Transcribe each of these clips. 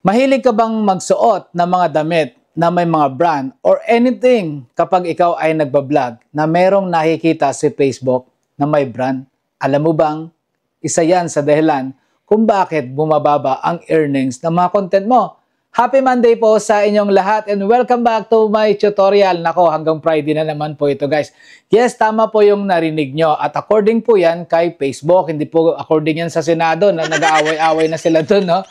Mahilig ka bang magsuot ng mga damit na may mga brand or anything kapag ikaw ay nagbablog na merong nakikita si Facebook na may brand? Alam mo bang isa yan sa dahilan kung bakit bumababa ang earnings ng mga content mo? Happy Monday po sa inyong lahat and welcome back to my tutorial. Nako, hanggang Friday na naman po ito guys. Yes, tama po yung narinig nyo at according po yan kay Facebook, hindi po according yan sa Senado na nag-aaway-away na sila dun, no?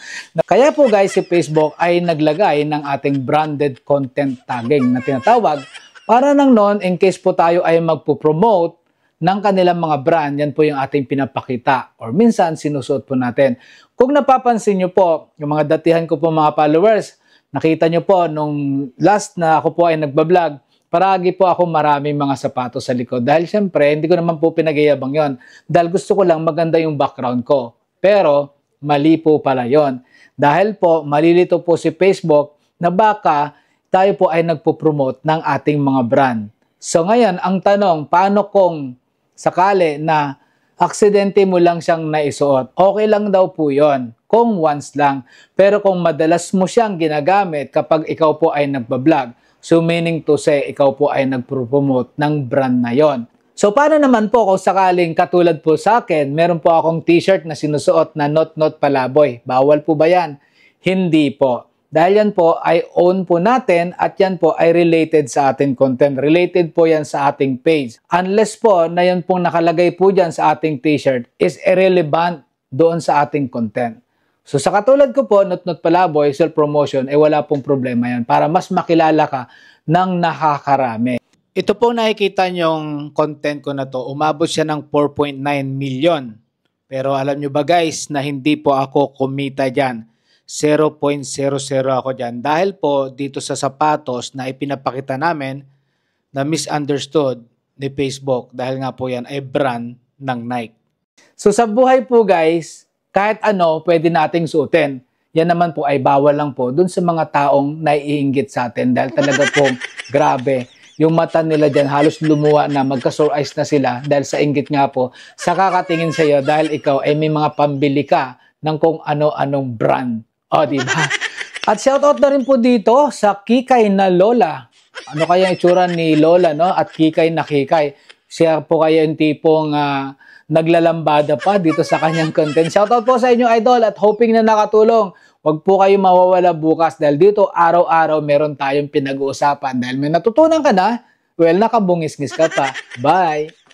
Kaya po guys, si Facebook ay naglagay ng ating branded content tagging na tinatawag para nang noon in case po tayo ay magpo-promote ng kanilang mga brand, yan po yung ating pinapakita or minsan sinusuot po natin. Kung napapansin nyo po, yung mga datihan ko po mga followers, nakita nyo po nung last na ako po ay nagbablog, paragi po ako maraming mga sapatos sa likod. Dahil syempre, hindi ko naman po pinag-iabang yon. Dahil gusto ko lang maganda yung background ko. Pero, mali po pala yon. Dahil po, malilito po si Facebook na baka tayo po ay nagpo-promote ng ating mga brand. So ngayon, ang tanong, paano kung sakali na aksidente mo lang siyang naisuot? Okay lang daw po yon kung once lang. Pero kung madalas mo siyang ginagamit kapag ikaw po ay nagbablog, so meaning to say, ikaw po ay nagpropromote ng brand na yon. So paano naman po kung sakaling katulad po sa akin, meron po akong t-shirt na sinusuot na Not Not Palaboy. Bawal po ba yan? Hindi po. Dahil yan po ay own po natin at yan po ay related sa ating content. Related po yan sa ating page. Unless po na yan pong nakalagay po dyan sa ating t-shirt is irrelevant doon sa ating content. So sa katulad ko po, Not Not Palaboy, self-promotion, wala pong problema yan para mas makilala ka ng nakakarami. Ito pong nakikita nyong content ko na to, umabot siya ng 4.9 million. Pero alam nyo ba guys na hindi po ako kumita dyan. 0.00 ako dyan. Dahil po dito sa sapatos na ipinapakita namin na misunderstood ni Facebook dahil nga po yan ay brand ng Nike. So sa buhay po guys, kahit ano pwede nating suotin. Yan naman po ay bawal lang po dun sa mga taong naiinggit sa atin dahil talaga po grabe. Yung mata nila dyan halos lumuwa na, magka-sore eyes na sila dahil sa inggit nga po sa kakatingin sa iyo dahil ikaw ay may mga pambili ka ng kung ano-anong brand. O, diba? At shoutout na rin po dito sa Kikay na Lola. Ano kaya yung itsura ni Lola, no? At Kikay na Kikay. Siya po kaya yung tipong naglalambada pa dito sa kanyang content. Shoutout po sa inyo, idol, at hoping na nakatulong. Huwag po kayo mawawala bukas dahil dito araw-araw meron tayong pinag-uusapan. Dahil may natutunan ka na, well, nakabungis-ngis ka pa. Bye!